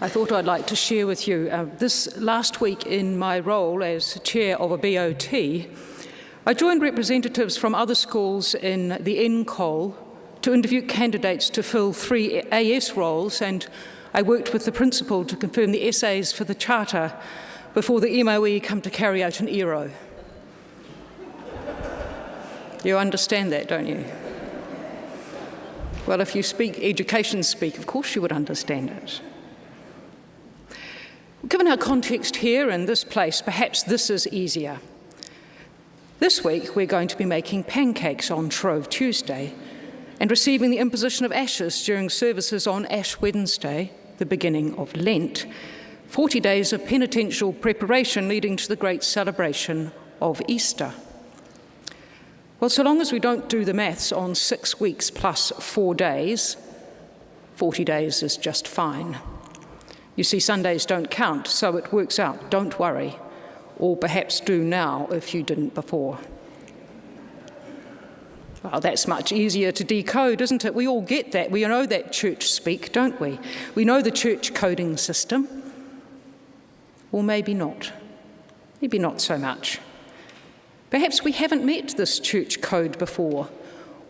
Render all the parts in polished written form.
I thought I'd like to share with you this last week in my role as chair of a BOT. I joined representatives from other schools in the NCOL to interview candidates to fill 3 AS roles, and I worked with the principal to confirm the essays for the charter before the MOE come to carry out an ERO. You understand that, don't you? Well, if you speak education speak, of course you would understand it. Given our context here in this place, perhaps this is easier. This week we're going to be making pancakes on Shrove Tuesday and receiving the imposition of ashes during services on Ash Wednesday, the beginning of Lent, 40 days of penitential preparation leading to the great celebration of Easter. Well, so long as we don't do the maths on 6 weeks plus 4 days, 40 days is just fine. You see, Sundays don't count, so it works out, don't worry. Or perhaps do now if you didn't before. Well, that's much easier to decode, isn't it? We all get that. We know that church speak, don't we? We know the church coding system. Or maybe not. Maybe not so much. Perhaps we haven't met this church code before,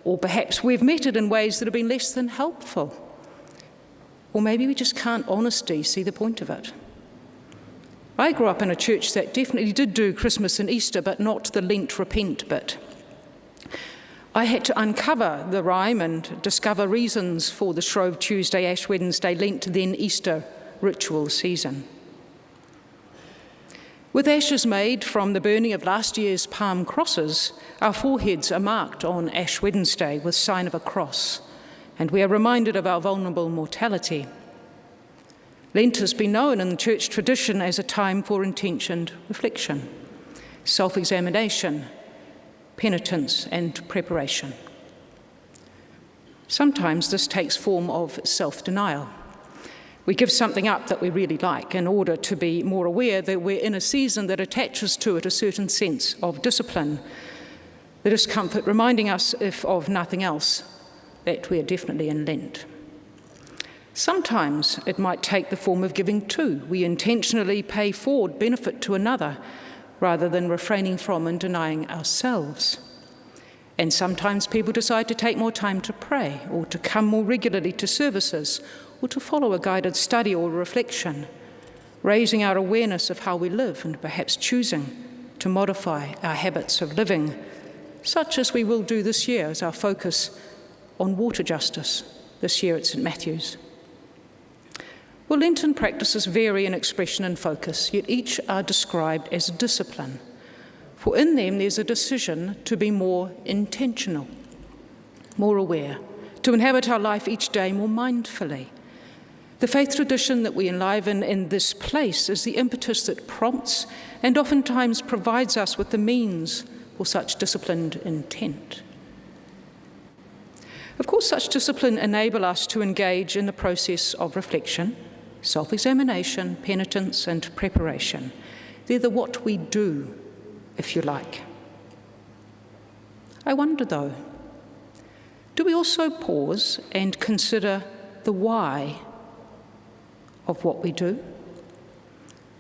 or perhaps we've met it in ways that have been less than helpful. Or maybe we just can't honestly see the point of it. I grew up in a church that definitely did do Christmas and Easter, but not the Lent repent bit. I had to uncover the rhyme and discover reasons for the Shrove Tuesday, Ash Wednesday, Lent, then Easter ritual season. With ashes made from the burning of last year's palm crosses, our foreheads are marked on Ash Wednesday with sign of a cross, and we are reminded of our vulnerable mortality. Lent has been known in the church tradition as a time for intentioned reflection, self-examination, penitence and preparation. Sometimes this takes form of self-denial. We give something up that we really like in order to be more aware that we're in a season that attaches to it a certain sense of discipline, the discomfort reminding us, if of nothing else, that we're definitely in Lent. Sometimes it might take the form of giving too. We intentionally pay forward benefit to another rather than refraining from and denying ourselves. And sometimes people decide to take more time to pray or to come more regularly to services or to follow a guided study or reflection, raising our awareness of how we live and perhaps choosing to modify our habits of living, such as we will do this year as our focus on water justice this year at St Matthew's. Well, Lenten practices vary in expression and focus, yet each are described as a discipline, for in them there's a decision to be more intentional, more aware, to inhabit our life each day more mindfully. The faith tradition that we enliven in this place is the impetus that prompts and oftentimes provides us with the means for such disciplined intent. Of course, such discipline enables us to engage in the process of reflection, self-examination, penitence and preparation. They're the what we do, if you like. I wonder though, do we also pause and consider the why of what we do?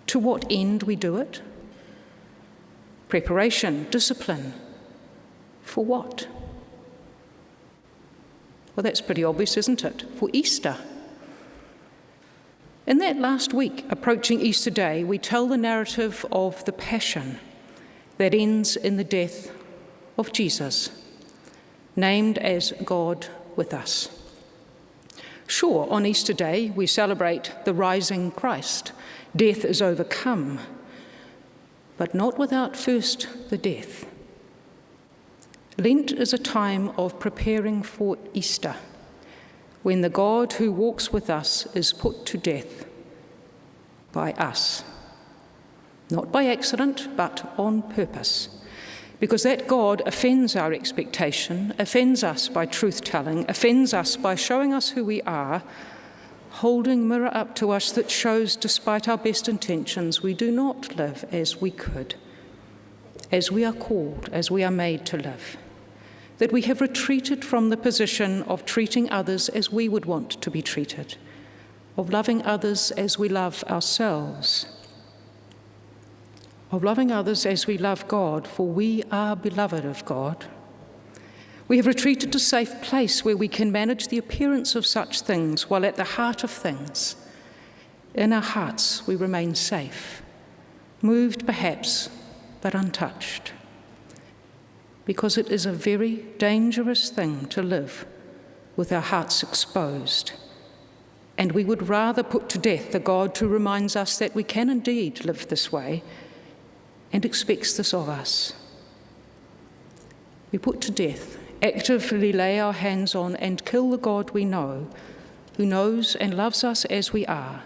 To what end we do it? Preparation, discipline, for what? Well, that's pretty obvious, isn't it? For Easter. In that last week, approaching Easter Day, we tell the narrative of the Passion that ends in the death of Jesus, named as God with us. Sure, on Easter Day, we celebrate the rising Christ. Death is overcome, but not without first the death. Lent is a time of preparing for Easter, when the God who walks with us is put to death by us. Not by accident, but on purpose. Because that God offends our expectation, offends us by truth-telling, offends us by showing us who we are, holding mirror up to us that shows, despite our best intentions, we do not live as we could, as we are called, as we are made to live. That we have retreated from the position of treating others as we would want to be treated, of loving others as we love ourselves, of loving others as we love God, for we are beloved of God. We have retreated to a safe place where we can manage the appearance of such things, while at the heart of things, in our hearts, we remain safe, moved perhaps, but untouched. Because it is a very dangerous thing to live with our hearts exposed. And we would rather put to death the God who reminds us that we can indeed live this way and expects this of us. We put to death, actively lay our hands on and kill the God we know, who knows and loves us as we are.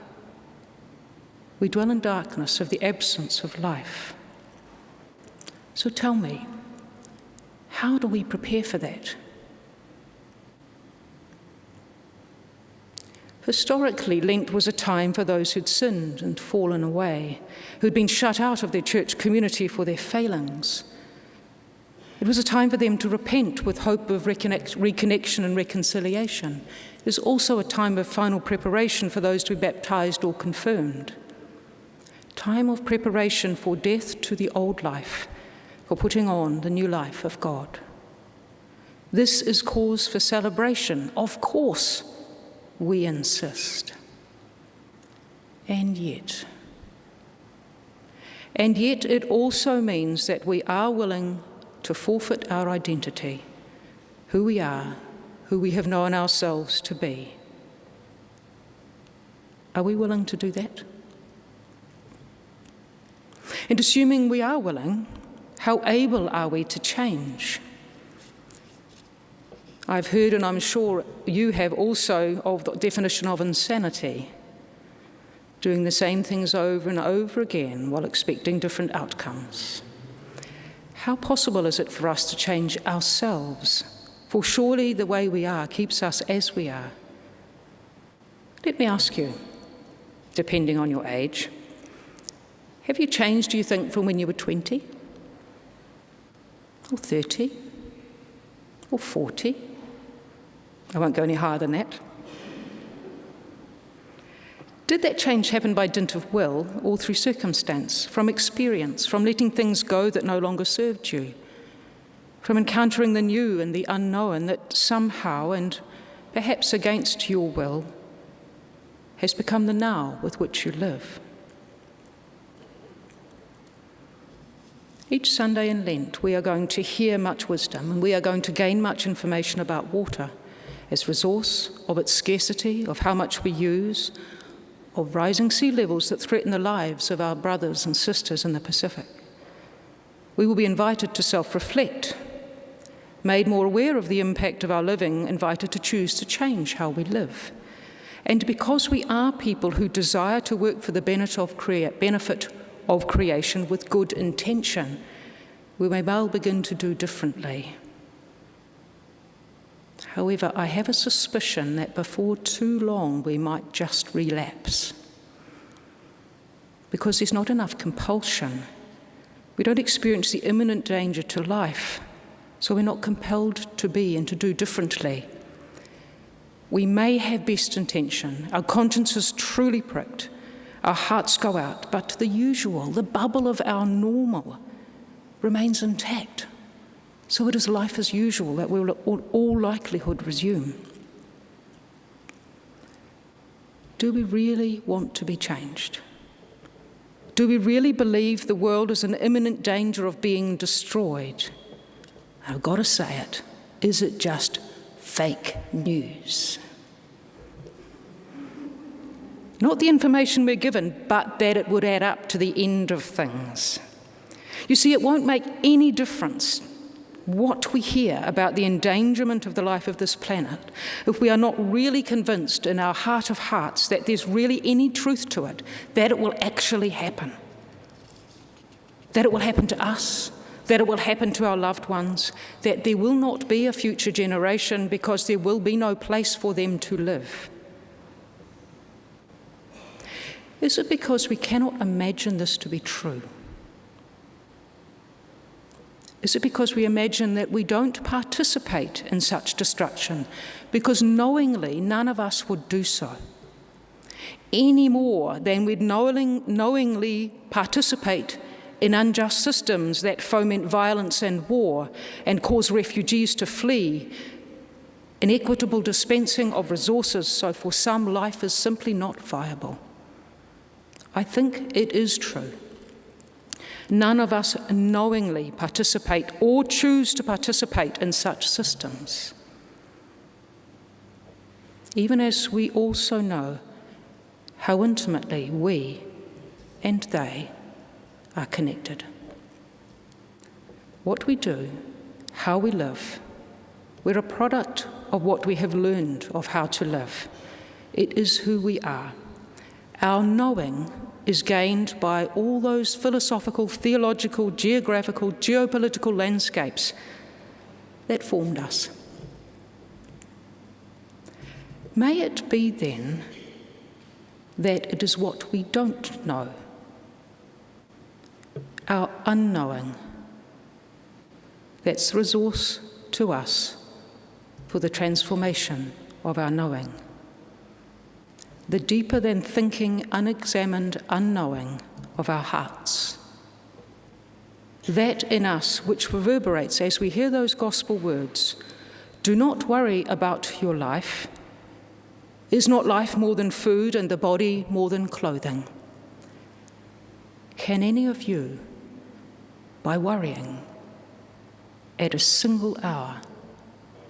We dwell in darkness of the absence of life. So tell me, how do we prepare for that? Historically, Lent was a time for those who'd sinned and fallen away, who'd been shut out of their church community for their failings. It was a time for them to repent with hope of reconnection and reconciliation. It was also a time of final preparation for those to be baptized or confirmed. Time of preparation for death to the old life, for putting on the new life of God. This is cause for celebration, of course, we insist. And yet it also means that we are willing to forfeit our identity, who we are, who we have known ourselves to be. Are we willing to do that? And assuming we are willing, how able are we to change? I've heard, and I'm sure you have also, of the definition of insanity, doing the same things over and over again while expecting different outcomes. How possible is it for us to change ourselves? For surely the way we are keeps us as we are. Let me ask you, depending on your age, have you changed, do you think, from when you were 20? Or 30? Or 40? I won't go any higher than that. Did that change happen by dint of will or through circumstance, from experience, from letting things go that no longer served you, from encountering the new and the unknown that somehow, and perhaps against your will, has become the now with which you live? Each Sunday in Lent, we are going to hear much wisdom, and we are going to gain much information about water as resource, of its scarcity, of how much we use, of rising sea levels that threaten the lives of our brothers and sisters in the Pacific. We will be invited to self-reflect, made more aware of the impact of our living, invited to choose to change how we live. And because we are people who desire to work for the benefit of creation with good intention, we may well begin to do differently. However, I have a suspicion that before too long we might just relapse. Because there's not enough compulsion. We don't experience the imminent danger to life, so we're not compelled to be and to do differently. We may have best intention, our conscience is truly pricked, our hearts go out, but the usual, the bubble of our normal, remains intact. So it is life as usual that we will all likelihood resume. Do we really want to be changed? Do we really believe the world is in imminent danger of being destroyed? I've got to say it. Is it just fake news? Not the information we're given, but that it would add up to the end of things. You see, it won't make any difference what we hear about the endangerment of the life of this planet if we are not really convinced in our heart of hearts that there's really any truth to it, that it will actually happen. That it will happen to us, that it will happen to our loved ones, that there will not be a future generation because there will be no place for them to live. Is it because we cannot imagine this to be true? Is it because we imagine that we don't participate in such destruction, because knowingly none of us would do so? any more than we'd knowingly participate in unjust systems that foment violence and war and cause refugees to flee, inequitable dispensing of resources, so for some life is simply not viable. I think it is true. None of us knowingly participate or choose to participate in such systems, even as we also know how intimately we and they are connected. What we do, how we live, we're a product of what we have learned of how to live. It is who we are. Our knowing is gained by all those philosophical, theological, geographical, geopolitical landscapes that formed us. May it be then that it is what we don't know, our unknowing, that's the resource to us for the transformation of our knowing. The deeper than thinking, unexamined unknowing of our hearts. That in us which reverberates as we hear those gospel words, do not worry about your life. Is not life more than food and the body more than clothing? Can any of you, by worrying, add a single hour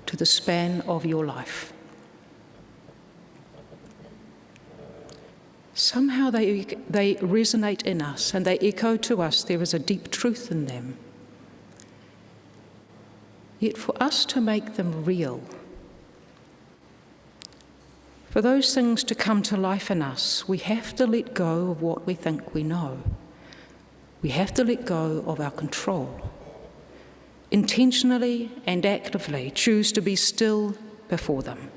to the span of your life? Somehow they resonate in us and they echo to us. There is a deep truth in them. Yet for us to make them real, for those things to come to life in us, we have to let go of what we think we know. We have to let go of our control. Intentionally and actively choose to be still before them.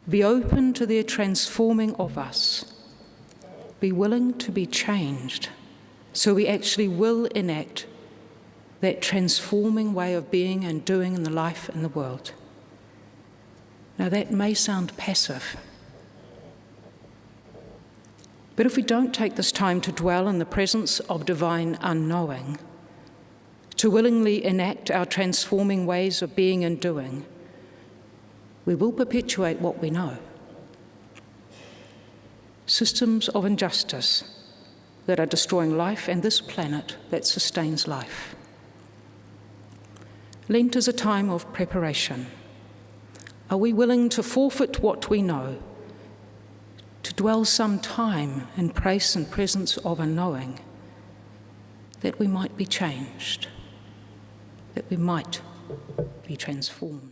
Be open to their transforming of us. Be willing to be changed so we actually will enact that transforming way of being and doing in the life in the world. Now that may sound passive, but if we don't take this time to dwell in the presence of divine unknowing, to willingly enact our transforming ways of being and doing, we will perpetuate what we know. Systems of injustice that are destroying life and this planet that sustains life. Lent is a time of preparation. Are we willing to forfeit what we know, to dwell some time in place and presence of a knowing, that we might be changed, that we might be transformed?